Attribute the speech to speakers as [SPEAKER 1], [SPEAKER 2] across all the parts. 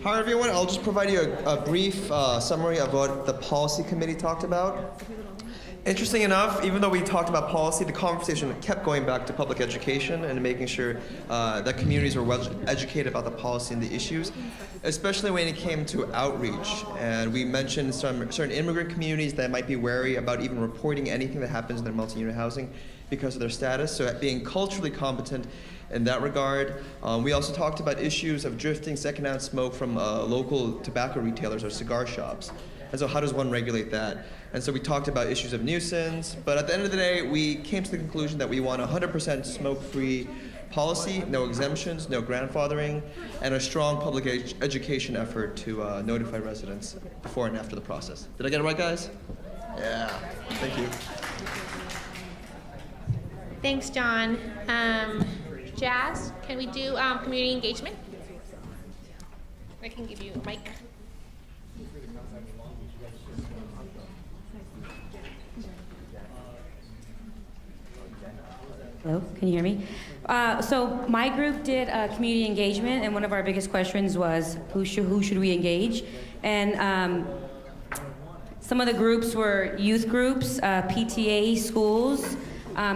[SPEAKER 1] Hi everyone, I'll just provide you a brief summary of what the policy committee talked about. Interesting enough, even though we talked about policy, the conversation kept going back to public education and making sure that communities were well educated about the policy and the issues, especially when it came to outreach. And we mentioned some certain immigrant communities that might be wary about even reporting anything that happens in their multi-unit housing because of their status, so being culturally competent in that regard. We also talked about issues of drifting secondhand smoke from local tobacco retailers or cigar shops. And so how does one regulate that? And so we talked about issues of nuisance, but at the end of the day, we came to the conclusion that we want 100% smoke-free policy, no exemptions, no grandfathering, and a strong public education effort to notify residents before and after the process. Did I get it right, guys? Yeah, thank you.
[SPEAKER 2] Thanks, John. Jazz, can we do community engagement? I can give you a mic.
[SPEAKER 3] Hello, can you hear me? So my group did community engagement, and one of our biggest questions was who should we engage? And some of the groups were youth groups, PTA, schools.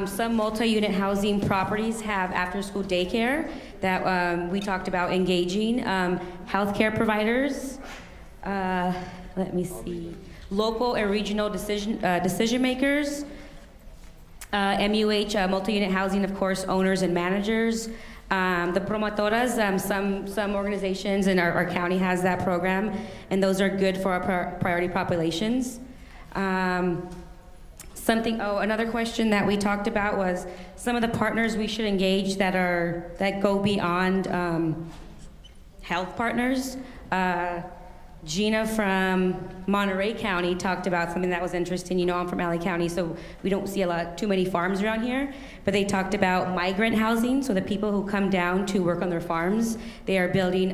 [SPEAKER 3] Some multi-unit housing properties have after-school daycare that we talked about engaging. Healthcare providers, let me see, local and regional decision makers. MUH, multi-unit housing, of course, owners and managers. The promotoras, some organizations in our county has that program, and those are good for our priority populations. Another question that we talked about was some of the partners we should engage that go beyond health partners. Gina from Monterey County talked about something that was interesting. You know, I'm from LA County, so we don't see too many farms around here, but they talked about migrant housing, so the people who come down to work on their farms, they are building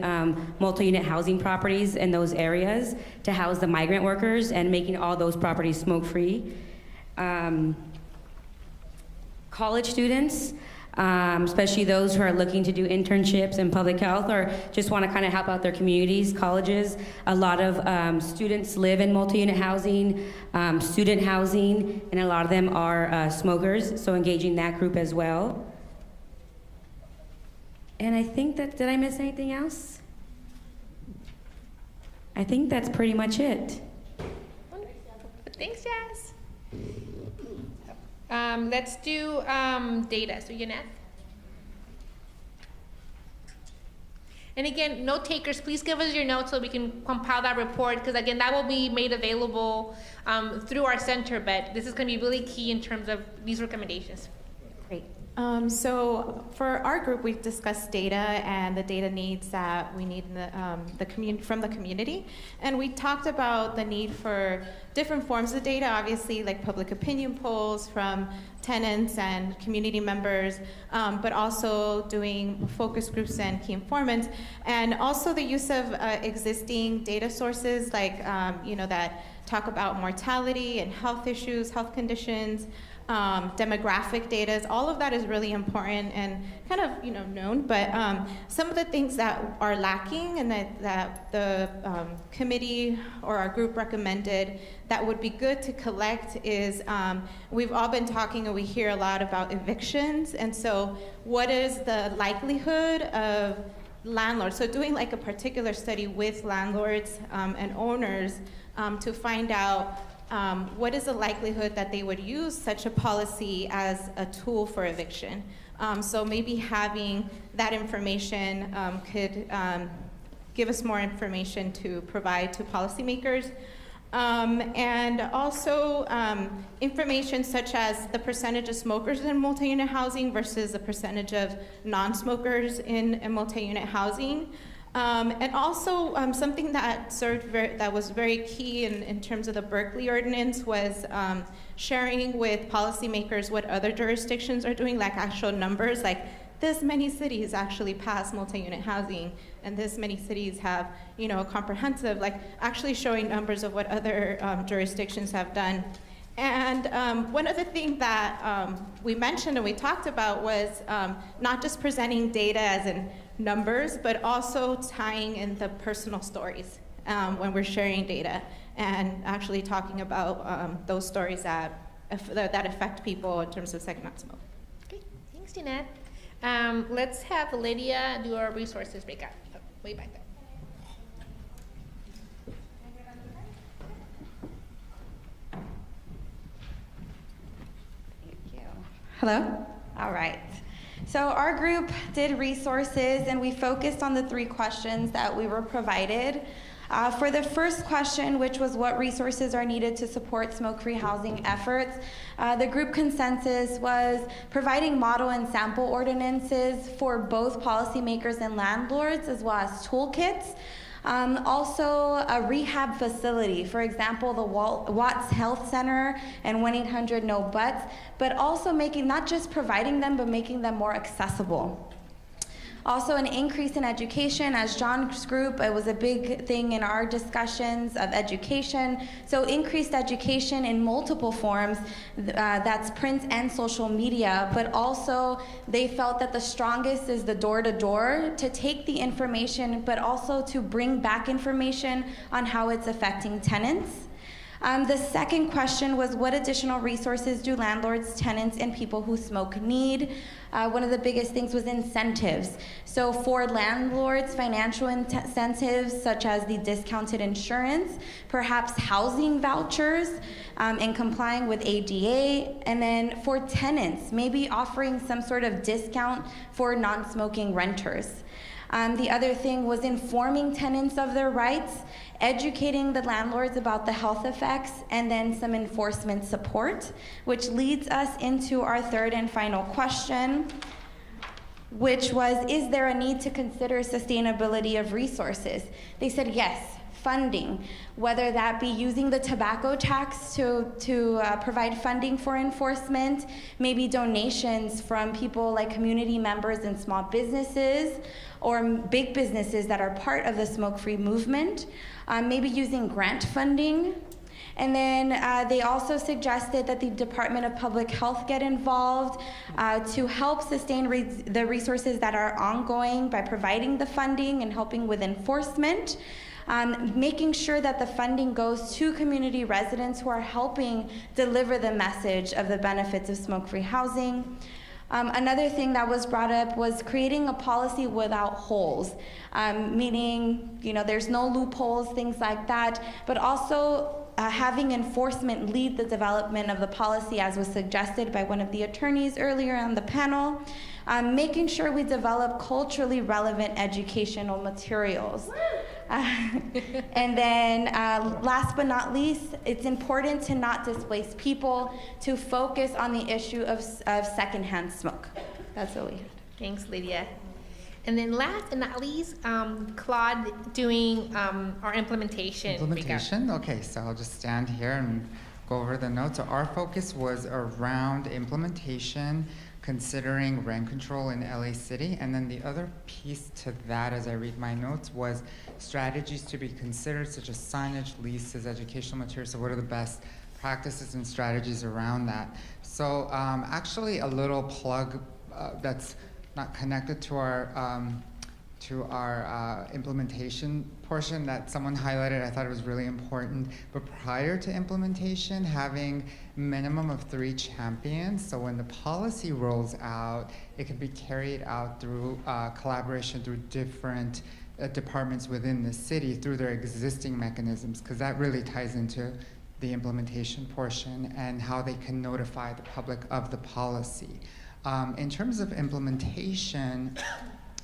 [SPEAKER 3] multi-unit housing properties in those areas to house the migrant workers and making all those properties smoke-free. College students, especially those who are looking to do internships in public health or just want to kind of help out their communities, colleges. A lot of students live in multi-unit housing, student housing, and a lot of them are smokers, so engaging that group as well. And I think did I miss anything else? I think that's pretty much it.
[SPEAKER 2] Thanks, Jazz. Let's do data. So, Yaneth. And again, note takers, please give us your notes so we can compile that report, because again, that will be made available through our center, but this is going to be really key in terms of these recommendations.
[SPEAKER 3] Great.
[SPEAKER 4] So for our group, we've discussed data and the data needs that we need in from the community. And we talked about the need for different forms of data, obviously like public opinion polls from tenants and community members, but also doing focus groups and key informants. And also the use of existing data sources like, that talk about mortality and health issues, health conditions, demographic data. All of that is really important and kind of known, but some of the things that are lacking and that the committee or our group recommended that would be good to collect is we've all been talking and we hear a lot about evictions, and so what is the likelihood of landlords, so doing like a particular study with landlords and owners to find out what is the likelihood that they would use such a policy as a tool for eviction? So maybe having that information could give us more information to provide to policymakers. And also information such as the percentage of smokers in multi-unit housing versus the percentage of non-smokers in multi-unit housing. And also something that that was very key in terms of the Berkeley ordinance was sharing with policymakers what other jurisdictions are doing, like actual numbers, like this many cities actually pass multi-unit housing, and this many cities have, a comprehensive, like actually showing numbers of what other jurisdictions have done. And one of the things that we mentioned and we talked about was not just presenting data as in numbers, but also tying in the personal stories when we're sharing data and actually talking about those stories that affect people in terms of secondhand smoke.
[SPEAKER 2] Okay, thanks, Jeanette. Let's have Lydia do our resources breakout. Oh, way back there.
[SPEAKER 5] Thank you. Hello? All right. So our group did resources and we focused on the 3 questions that we were provided. For the first question, which was what resources are needed to support smoke-free housing efforts, the group consensus was providing model and sample ordinances for both policymakers and landlords, as well as toolkits. Also, a rehab facility, for example, the Watts Health Center and 1-800-NO-BUTS, but also not just providing them, but making them more accessible. Also, an increase in education. As John's group, it was a big thing in our discussions of education. So increased education in multiple forms, that's print and social media, but also they felt that the strongest is the door-to-door to take the information, but also to bring back information on how it's affecting tenants. The second question was, what additional resources do landlords, tenants, and people who smoke need? One of the biggest things was incentives. So for landlords, financial incentives such as the discounted insurance, perhaps housing vouchers, and complying with ADA. And then for tenants, maybe offering some sort of discount for non-smoking renters. The other thing was informing tenants of their rights, educating the landlords about the health effects, and then some enforcement support, which leads us into our third and final question, which was, is there a need to consider sustainability of resources? They said yes. Funding, whether that be using the tobacco tax to provide funding for enforcement, maybe donations from people like community members and small businesses, or big businesses that are part of the smoke-free movement, maybe using grant funding. And then they also suggested that the Department of Public Health get involved to help sustain the resources that are ongoing by providing the funding and helping with enforcement. Making sure that the funding goes to community residents who are helping deliver the message of the benefits of smoke-free housing. Another thing that was brought up was creating a policy without holes, meaning, there's no loopholes, things like that, but also having enforcement lead the development of the policy, as was suggested by one of the attorneys earlier on the panel. Making sure we develop culturally relevant educational materials. And then last but not least, it's important to not displace people, to focus on the issue of secondhand smoke. That's what we had.
[SPEAKER 2] Thanks, Lydia. And then last but not least, Claude doing our implementation.
[SPEAKER 6] Implementation? Okay, so I'll just stand here and go over the notes. So our focus was around implementation, considering rent control in LA City. And then the other piece to that, as I read my notes, was strategies to be considered, such as signage, leases, educational materials. So what are the best practices and strategies around that? So actually a little plug that's not connected to our implementation portion that someone highlighted. I thought it was really important. But prior to implementation, having minimum of 3 champions, so when the policy rolls out, it can be carried out through collaboration through different departments within the city through their existing mechanisms, because that really ties into the implementation portion and how they can notify the public of the policy. In terms of implementation,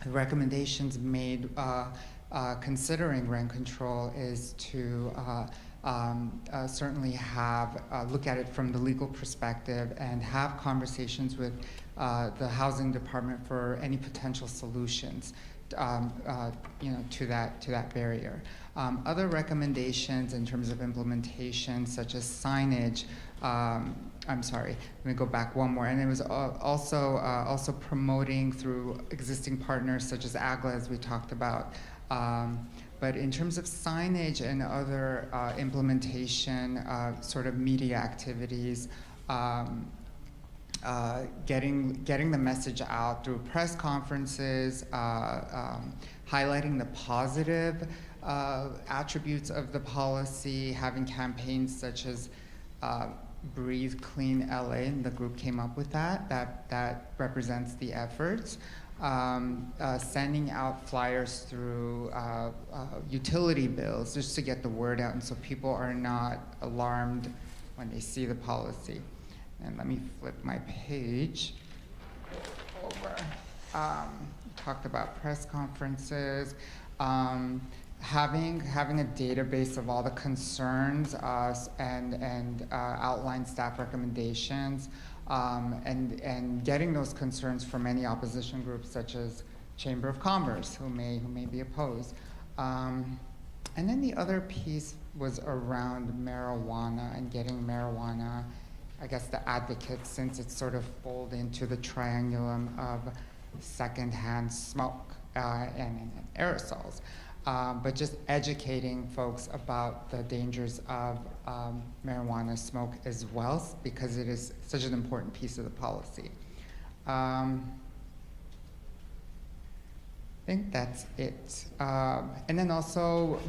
[SPEAKER 6] the recommendations made considering rent control is to certainly have look at it from the legal perspective and have conversations with the housing department for any potential solutions to that barrier. Other recommendations in terms of implementation, such as signage. I'm sorry, let me go back one more. And it was also promoting through existing partners such as AGLA, as we talked about, But in terms of signage and other implementation, sort of media activities, getting the message out through press conferences, highlighting the positive attributes of the policy, having campaigns such as Breathe Clean LA, and the group came up with that represents the efforts. Sending out flyers through utility bills just to get the word out, and so people are not alarmed when they see the policy. And let me flip my page over. Talked about press conferences, having a database of all the concerns and outline staff recommendations, and getting those concerns from any opposition groups such as Chamber of Commerce, who may be opposed. And then the other piece was around marijuana and getting marijuana, I guess, the advocates, since it's sort of fold into the triangulum of secondhand smoke and aerosols. But just educating folks about the dangers of marijuana smoke as well, because it is such an important piece of the policy. I think that's it. And then also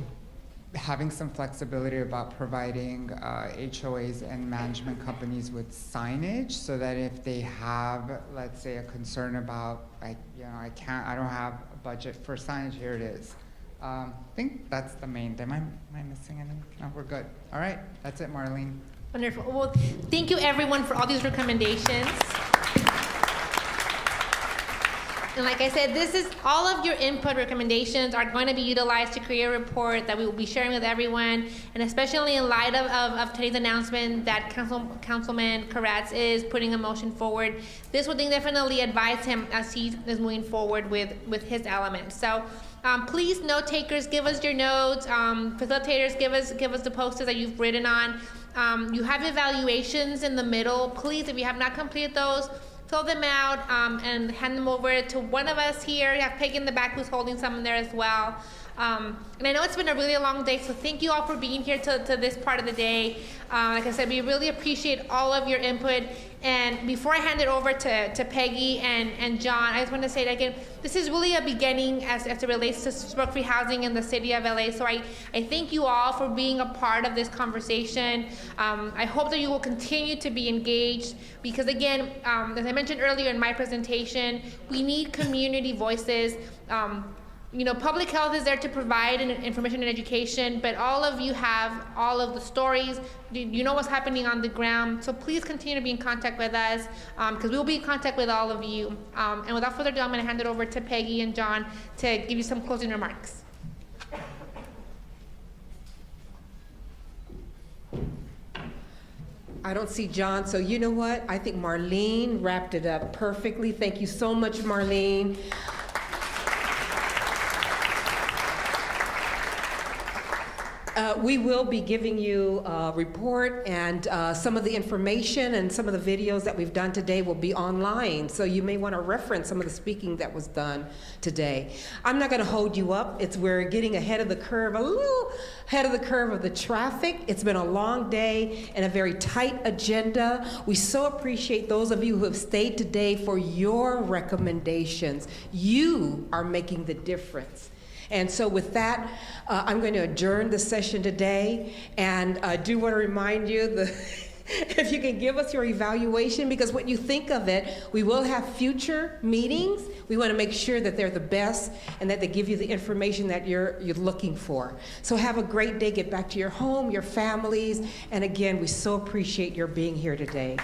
[SPEAKER 6] having some flexibility about providing HOAs and management companies with signage, so that if they have, let's say, a concern about, I don't have a budget for signage, here it is. I think that's the main thing. Am I missing anything? No, we're good. All right, that's it, Marlene.
[SPEAKER 2] Wonderful. Well, thank you everyone for all these recommendations. And like I said, this is all of your input recommendations are going to be utilized to create a report that we will be sharing with everyone. And especially in light of today's announcement that Councilman Koretz is putting a motion forward, this would definitely advise him as he is moving forward with his elements. So please, note takers, give us your notes. Facilitators, give us the posters that you've written on. You have evaluations in the middle. Please, if you have not completed those, fill them out and hand them over to one of us here. You have Peggy in the back who's holding some in there as well. And I know it's been a really long day, so thank you all for being here to this part of the day. Like I said, we really appreciate all of your input. And before I hand it over to Peggy and John, I just want to say that again, this is really a beginning as it relates to smoke-free housing in the city of LA. So I thank you all for being a part of this conversation. I hope that you will continue to be engaged because again, as I mentioned earlier in my presentation, we need community voices. Public health is there to provide information and education, but all of you have all of the stories. You know what's happening on the ground. So please continue to be in contact with us because we will be in contact with all of you. And without further ado, I'm going to hand it over to Peggy and John to give you some closing remarks.
[SPEAKER 7] I don't see John, so you know what? I think Marlene wrapped it up perfectly. Thank you so much, Marlene. We will be giving you a report, and some of the information and some of the videos that we've done today will be online, so you may want to reference some of the speaking that was done today. I'm not going to hold you up. We're getting ahead of the curve, a little ahead of the curve of the traffic. It's been a long day and a very tight agenda. We so appreciate those of you who have stayed today for your recommendations. You are making the difference. And so with that, I'm going to adjourn the session today, and I do want to remind you if you can give us your evaluation, because when you think of it, we will have future meetings. We want to make sure that they're the best and that they give you the information that you're looking for. So have a great day. Get back to your home, your families, and again, we so appreciate your being here today.